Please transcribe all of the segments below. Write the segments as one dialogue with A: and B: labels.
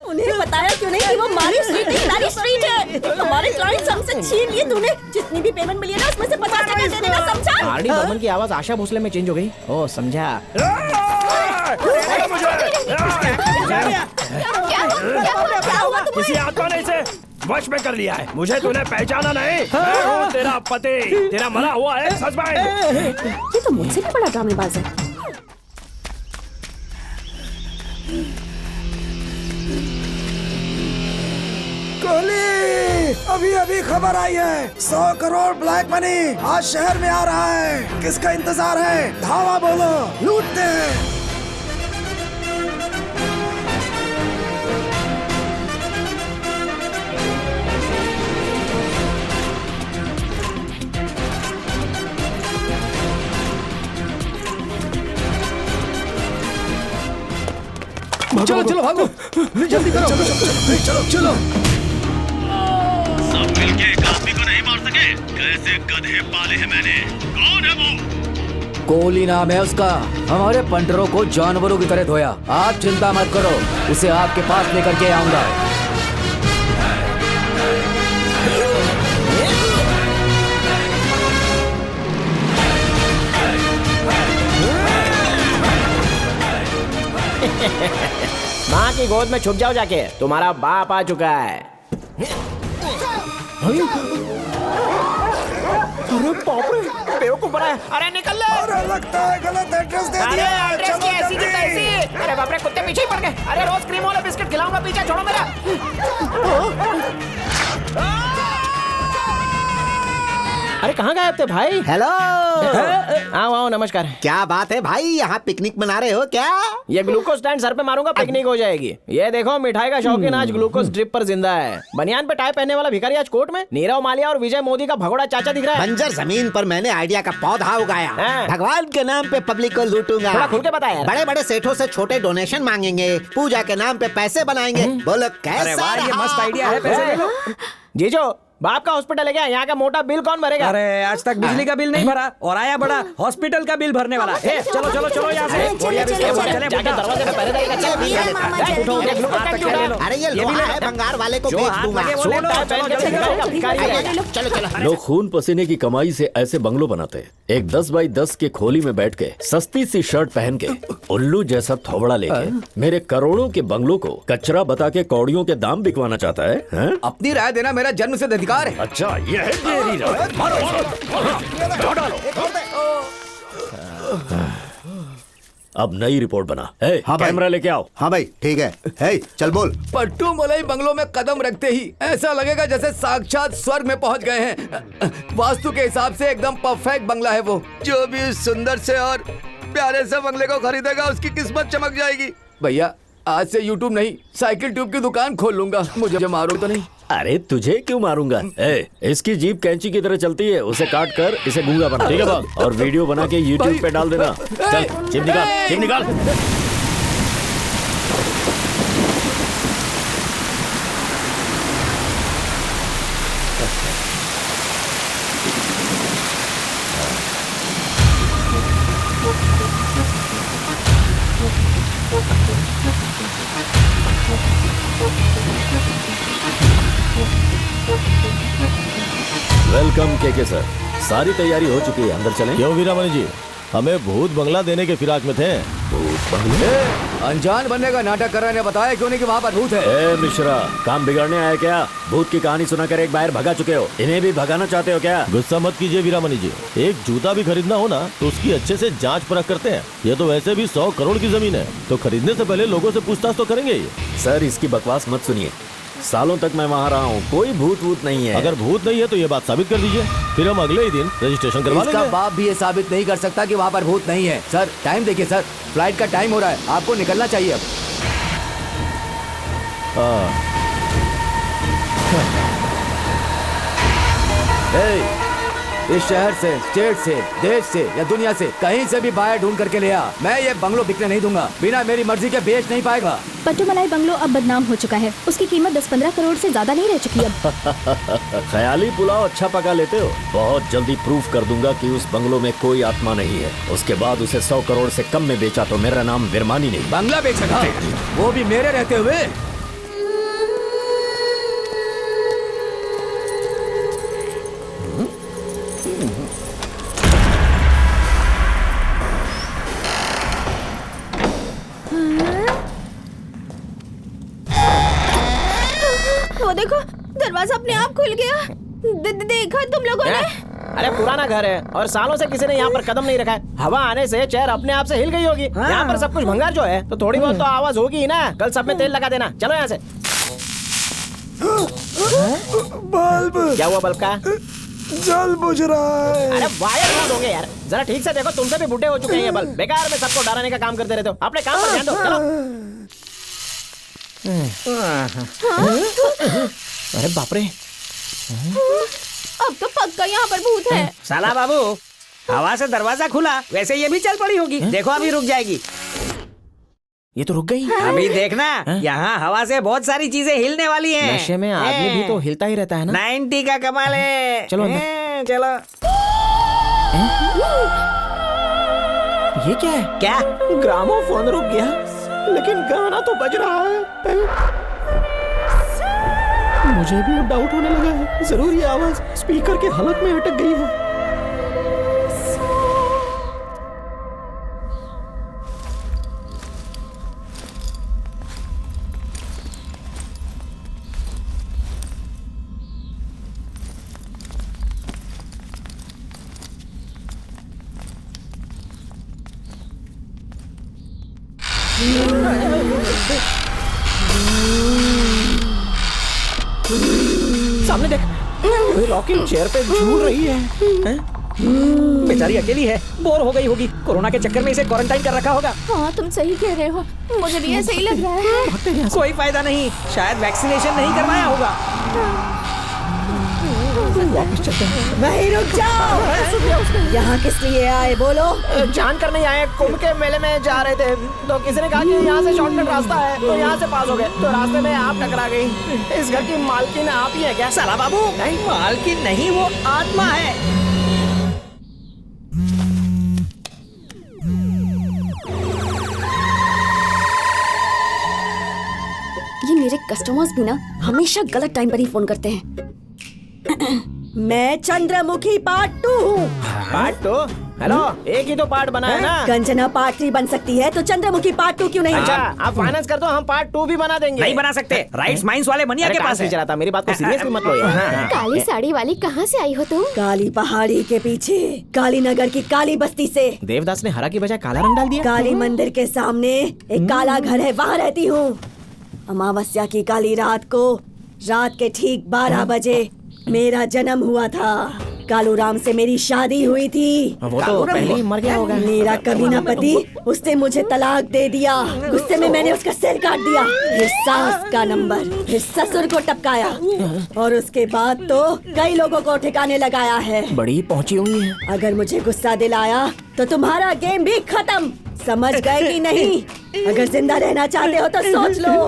A: उन्हें बताया क्यों नहीं कि वो हमारी स्ट्रीट नहीं, सारी स्ट्रीट है। हमारे क्लाइंट्स हमसे छीन लिए तूने। जितनी भी पेमेंट मिली है ना, उसमें से 50% दे देना, समझा?
B: आरडी बर्मन की आवाज आशा भोसले में चेंज हो गई। ओ समझा।
C: किसी आत्मा ने इसे वश में कर लिया है। मुझे तूने पहचाना नहीं? मैं हूँ तेरा पति, तेरा मरा हुआ है हस्बैंड।
A: ये तो मुझसे भी बड़ा ड्रामेबाज है।
D: कोहली, अभी अभी खबर आई है, 100 करोड़ ब्लैक मनी आज शहर में आ रहा है। किसका इंतजार है? धावा बोलो, लूटते हैं।
E: चलो चलो भागो, जल्दी करो। चलो चलो।
F: सब मिलके एक आदमी को नहीं मार सके। कैसे गधे पाले हैं मैंने। कौन है वो?
E: कोहली नाम है उसका। हमारे पंटरों को जानवरों की तरह धोया। आप चिंता मत करो, उसे आपके पास लेकर के आऊंगा।
B: माँ की गोद में छुप जाओ जाके, तुम्हारा बाप आ चुका है। अरे बाप रे, बेवकूफ बना है। अरे निकल ले।
D: अरे लगता है गलत एड्रेस दे दिया।
B: अरे एड्रेस की ऐसी की तैसी। अरे बाप रे, कुत्ते पीछे ही पड़ गए। अरे रोज क्रीम वाला बिस्किट खिलाऊंगा, पीछे छोड़ो मेरा। अरे कहाँ गए थे भाई?
G: हेलो।
B: आओ आओ, नमस्कार।
G: क्या बात है भाई, यहाँ पिकनिक मना रहे हो क्या?
B: ये ग्लूकोज स्टैंड सर पे मारूंगा, पिकनिक हो जाएगी। ये देखो, मिठाई का शौकीन आज ग्लूकोज ड्रिप पर जिंदा है। बनियान पे टाई पहनने वाला भिखारी आज कोर्ट में। नीरव मालिया और विजय मोदी का भगोड़ा चाचा दिख रहा है।
G: बंजर जमीन पर मैंने आइडिया का पौधा उगाया। भगवान के नाम पे पब्लिक को लूटूंगा।
B: थोड़ा खुल के बता यार।
G: बड़े बड़े सेठों से छोटे डोनेशन मांगेंगे, पूजा के नाम पे पैसे बनाएंगे। बोलो कैसा?
B: ये मस्त आइडिया है। पैसे दे दो। जीजो, बाप का हॉस्पिटल है क्या? यहाँ का मोटा बिल कौन भरेगा?
C: अरे आज तक बिजली का बिल नहीं भरा और आया बड़ा हॉस्पिटल का बिल भरने वाला है। चलो चलो चलो यहाँ से।
B: जाके दरवाजे पे पहरेदारी का।
G: अरे ये लोहा है, भंगार वाले को बेच दूंगा।
B: चलो चलो।
H: लोग खून पसीने की कमाई से ऐसे बंगलो बनाते हैं। एक 10 बाई 10 के खोली में बैठ के सस्ती सी शर्ट पहन के उल्लू जैसा थोबड़ा लेके मेरे करोड़ों के बंगलों को कचरा बता के कौड़ियों के दाम बिकवाना चाहता है?
E: अपनी राय देना मेरा जन्म से अधिकार है।
H: अच्छा, ये है तेरी राय। मारो मारो डालो। अब नई रिपोर्ट बना।
G: हाँ
H: कैमरा लेके आओ।
G: हाँ भाई ठीक है। हे चल बोल।
E: पट्टू मलाई बंगलों में कदम रखते ही ऐसा लगेगा जैसे साक्षात स्वर्ग में पहुंच गए हैं। वास्तु के हिसाब से एकदम परफेक्ट बंगला है वो। जो भी सुंदर से और प्यारे से बंगले को खरीदेगा उसकी किस्मत चमक जाएगी। भैया आज से यूट्यूब नहीं, साइकिल ट्यूब की दुकान खोल लूंगा। मुझे मारो तो नहीं।
H: अरे तुझे क्यों मारूंगा? इसकी जीप कैंची की तरह चलती है, उसे काट कर इसे गूंगा बना, ठीक है बाप? और वीडियो बना के यूट्यूब पे डाल देना। चल चिप निकाल, चिप निकाल। वेलकम के सर, सारी तैयारी हो चुकी है, अंदर चलें?
I: क्यों वीरामणि जी, हमें भूत बंगला देने के फिराक में थे।
H: भूत बंगले?
E: अनजान बनने का नाटक कर रहे ने बताया क्यों नहीं कि वहाँ पर भूत है।
H: मिश्रा, काम बिगाड़ने आया क्या? भूत की कहानी सुनाकर एक बार भगा चुके हो, इन्हें भी भगाना चाहते हो क्या?
I: गुस्सा मत कीजिए वीरामणि जी, एक जूता भी खरीदना हो ना तो उसकी अच्छे से जांच परख करते हैं। ये तो वैसे भी 100 करोड़ की जमीन है, तो खरीदने से पहले लोगों से पूछताछ तो करेंगे ही।
H: सर इसकी बकवास मत सुनिए, सालों तक मैं वहाँ रहा हूँ, कोई भूत वूत नहीं है।
I: अगर भूत नहीं है तो ये बात साबित कर दीजिए, फिर हम अगले ही दिन रजिस्ट्रेशन करवा लेंगे।
E: इसका बाप भी ये साबित नहीं कर सकता कि वहाँ पर भूत नहीं है। सर टाइम देखिए सर, फ्लाइट का टाइम हो रहा है, आपको निकलना चाहिए अब। इस शहर से, स्टेट से, देश से या दुनिया से कहीं से भी बाहर ढूंढ करके ले आ। मैं ये बंगलो बिकने नहीं दूंगा, बिना मेरी मर्जी के बेच नहीं पाएगा।
A: पट्टू मलाई बंगलो अब बदनाम हो चुका है, उसकी कीमत 10-15 करोड़ से ज्यादा नहीं रह चुकी अब।
H: ख्याली पुलाव अच्छा पका लेते हो। बहुत जल्दी प्रूफ कर दूंगा कि उस बंगलो में कोई आत्मा नहीं है। उसके बाद उसे 100 करोड़ से कम में बेचा तो मेरा नाम विरमानी नहीं।
E: बंगला बेचेगा, वो भी मेरे रहते हुए?
A: देखो दरवाजा अपने आप खुल गया। देखा तुम लोगों ने?
B: अरे पुराना घर है और सालों से किसी ने यहाँ पर कदम नहीं रखा है। हवा आने से चेयर अपने आप से हिल गई होगी। यहाँ पर सब कुछ भंगार जो है तो थोड़ी बहुत तो आवाज होगी ही ना। कल सब में तेल लगा देना। चलो यहाँ से।
D: बल्ब
B: क्या हुआ बल्ब का?
D: जल बुझ रहा है।
B: अरे वायर लूज होंगे यार। जरा ठीक से देखो, तुमसे भी बुढ़े हो चुके हैं ये बल्ब। बेकार में सबको डराने का काम करते रहते हो। अपने काम पर ध्यान दो। चलो। अरे बाप रे,
A: अब तो पक्का यहाँ पर भूत है।
J: साला बाबू, हवा से दरवाजा खुला, वैसे ये भी चल पड़ी होगी। देखो अभी रुक जाएगी।
B: ये तो रुक गई।
J: अभी देखना, यहाँ हवा से बहुत सारी चीजें हिलने वाली हैं।
B: नशे में आदमी भी तो हिलता ही रहता है ना।
J: 90 का कमाल है।
B: चलो अंदर।
J: चलो।
B: ये क्या है?
J: क्या?
B: ग्रामोफोन रुक गया, लेकिन गाना तो बज रहा है। मुझे भी अब डाउट होने लगा है। जरूर ये आवाज स्पीकर के हलक में अटक गई है। सामने देख, कोई रॉकिंग चेयर पे झूल रही है।
J: बेचारी अकेली है, बोर हो गई होगी। कोरोना के चक्कर में इसे क्वारंटाइन कर रखा होगा।
A: हाँ तुम सही कह रहे हो, मुझे भी ऐसे ही लग रहा है।
J: कोई फायदा नहीं, शायद वैक्सीनेशन नहीं करवाया होगा।
B: वापस चलते हैं।
A: वहीं रुक जाओ। यहाँ किस लिए आए बोलो?
B: जान कर नहीं आए, कुंभ के मेले में जा रहे थे तो किसी ने कहा कि यहाँ से शॉर्टकट रास्ता है, तो यहाँ से पास हो गए। तो रास्ते में आप टकरा गई। इस घर की मालकिन आप ही है क्या?
J: साला बाबू, नहीं मालकिन नहीं, वो आत्मा है।
A: ये मेरे कस्टमर्स भी ना हमेशा गलत टाइम पर ही फोन करते हैं। मैं चंद्रमुखी पार्ट 2 हूँ।
B: पार्ट 2? हेलो, एक ही तो पार्ट बना है ना।
A: कंचना पार्ट 3 बन सकती है तो चंद्रमुखी पार्ट 2 क्यों नहीं?
B: अच्छा, आप फाइनेंस कर दो, हम पार्ट 2 भी बना देंगे।
J: नहीं बना सकते, राइट्स माइंस वाले मनिया के पास है।
B: चलाता, मेरी बात को सीरियसली मत लो यार।
A: काली साड़ी वाली कहाँ से आई हो तुम? काली पहाड़ी के पीछे, काली नगर की काली बस्ती से।
B: देवदास ने हरा की बजाय काला रंग डाल दिया।
A: काली मंदिर के सामने एक काला घर है, वहाँ रहती हूँ। अमावस्या की काली रात को, रात के ठीक 12 बजे मेरा जन्म हुआ था। कालू राम से मेरी शादी हुई थी।
B: वो तो पहले ही मर गया होगा।
A: मेरा कमीना पति, उसने मुझे तलाक दे दिया। गुस्से में मैंने उसका सिर काट दिया, फिर सास का नंबर, फिर ससुर को टपकाया और उसके बाद तो कई लोगों को ठिकाने लगाया है।
B: बड़ी पहुंची हुई है।
A: अगर मुझे गुस्सा दिलाया तो तुम्हारा गेम भी खत्म। समझ गए कि नहीं? अगर जिंदा रहना चाहते हो तो सोच लो,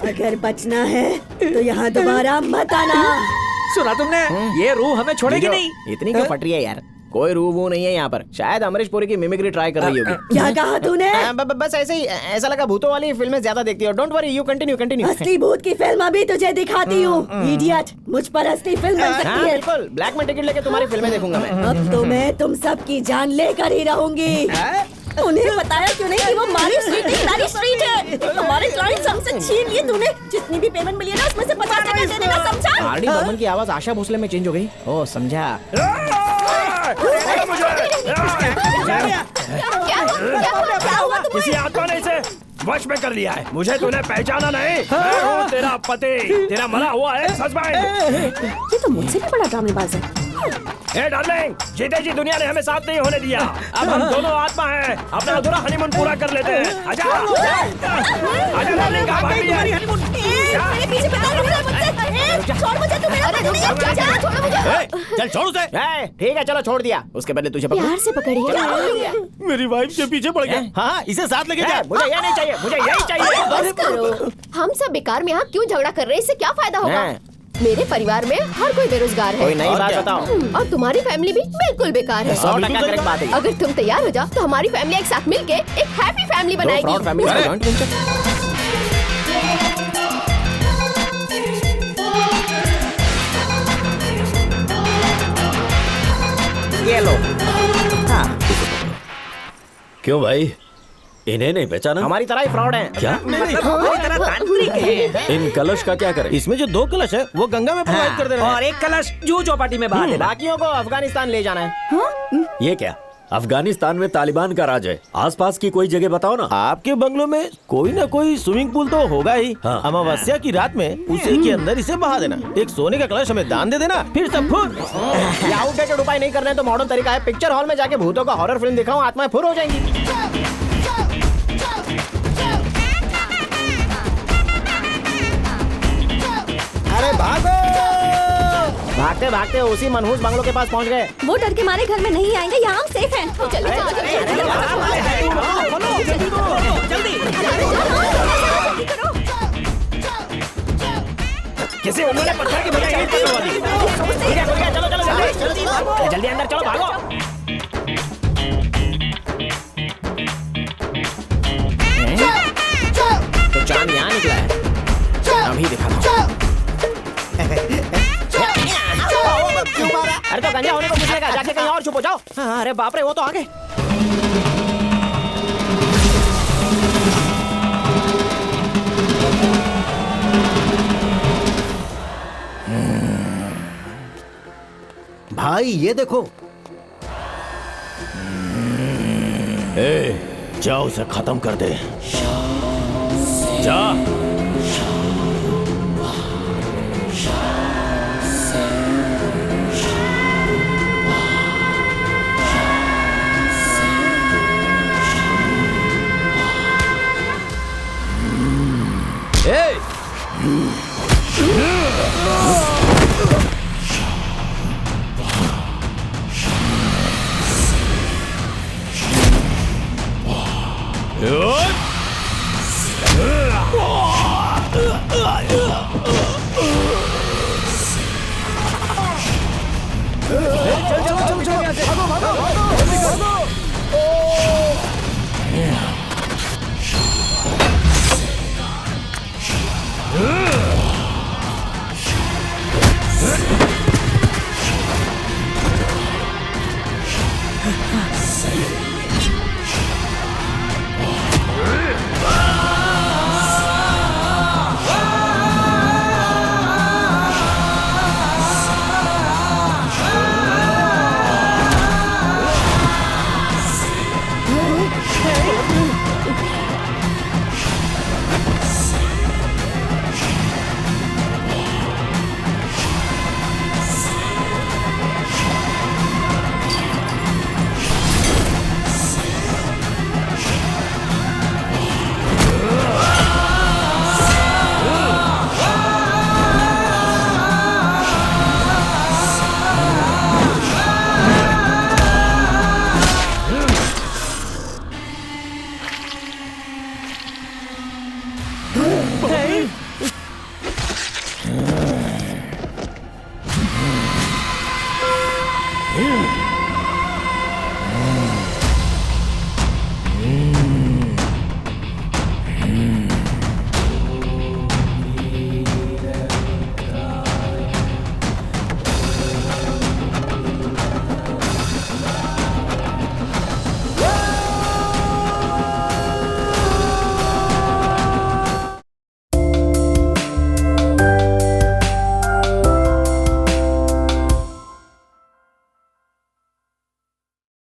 A: अगर बचना है तो यहाँ दोबारा मत आना।
J: सुना तुमने? ये रूह हमें छोड़ेगी नहीं।
B: इतनी क्यों फट रही है यार? कोई रूह वो नहीं है यहाँ पर। शायद अमरीश पुरी की मिमिक्री ट्राई कर रही होगी।
A: क्या कहा तूने?
B: बस ऐसे ही, ऐसा लगा भूतों वाली फिल्में ज्यादा देखती हो। Don't worry, you continue.
A: असली भूत की फिल्म अभी तुझे दिखाती हूँ, इडियट। मुझ पर असली फिल्म बन सकती है।
B: बिल्कुल, ब्लैक में टिकट लेके तुम्हारी फिल्में देखूंगा मैं।
A: अब तो मैं तुम सब की जान लेकर ही रहूंगी। उन्हें बताया क्यों नहीं कि वो हमारी स्ट्रीट है? हमारे क्लाइंट्स हमसे छीन लिए तूने। जितनी भी पेमेंट मिली है ना उसमें से 50% दे देना, समझा?
B: आरडी बर्मन की आवाज आशा भोसले में चेंज हो गई। ओ समझा।
C: किसी आत्मा ने इसे वश में कर लिया है। मुझे तूने पहचाना नहीं? मैं हूँ तेरा पति, तेरा मरा हुआ है हस्बैंड।
A: ये तो मुझसे भी बड़ा ड्रामेबाज है।
C: ए डार्लिंग, जीते जी दुनिया ने हमें साथ नहीं होने दिया। अब हम दोनों आत्मा हैं, अपना अधूरा हनीमून पूरा कर लेते हैं। आजा डार्लिंग, कहाँ भाग रही है?
A: मेरे पीछे छोड़ मुझे, तू मेरा पति नहीं है। छोड़ मुझे।
I: चल छोड़ उसे।
B: ठीक है चलो छोड़ दिया। उसके बदले तुझे
A: प्यार से पकड़िए।
I: मेरी वाइफ के पीछे पड़ गया। हाँ, इसे साथ लेके जा।
B: मुझे ये नहीं चाहिए, मुझे यही चाहिए।
K: बस करो। हम सब बेकार में यहाँ क्यों झगड़ा कर रहे हैं? इससे क्या फायदा होगा? मेरे परिवार में हर कोई बेरोजगार है।
B: कोई नई बात बताओ।
K: और तुम्हारी फैमिली भी बिल्कुल बेकार है।
B: 100% करेक्ट बात है।
K: अगर तुम तैयार हो जाओ तो हमारी फैमिली एक साथ मिलके एक हैप्पी फैमिली बनाएगी।
B: ये लो। हाँ।
H: क्यों भाई, इन्हें नहीं पहचाना?
B: हमारी तरह ही फ्रॉड है।
H: क्या?
J: हमारी तरह तांत्रिक है।
H: इन कलश का क्या करें?
I: इसमें जो 2 कलश है वो गंगा में प्रवाहित कर देना है।
J: और एक कलश जूह चौपाटी में बहा देना।
B: बाकियों को अफगानिस्तान ले जाना है।
H: ये क्या? अफगानिस्तान में तालिबान का राज है। आसपास की कोई जगह बताओ ना।
I: आपके बंगलों में कोई ना कोई स्विमिंग पूल तो होगा ही।
H: हाँ।
I: अमावस्या की रात में उसी के अंदर इसे बहा देना। एक सोने का कलश हमें दान दे देना, फिर सब फुर।
B: ये आउटडेटेड उपाय नहीं करना है तो मॉडर्न तरीका है, पिक्चर हॉल में जाके भूतों का हॉरर फिल्म दिखाऊं, आत्माएं फुर हो जाएंगी। अरे भागो! भागते भागते उसी मनहूस बंगलों के पास पहुंच गए।
A: वो डर के मारे घर में नहीं आएंगे, यहाँ हम सेफ हैं।
B: किसी उन्होंने पत्थर की बजाय ईंट पकड़वा दी। चलो चलो जल्दी अंदर चलो, भागो। तो चांद यहाँ निकला है, अभी दिखाता हूँ। अरे तो गंजा होने को पूछेगा, जाके कहीं और छुपो जाओ। अरे बाप रे, वो तो आ गए।
G: भाई ये देखो।
I: जा उसे खत्म कर दे। जा।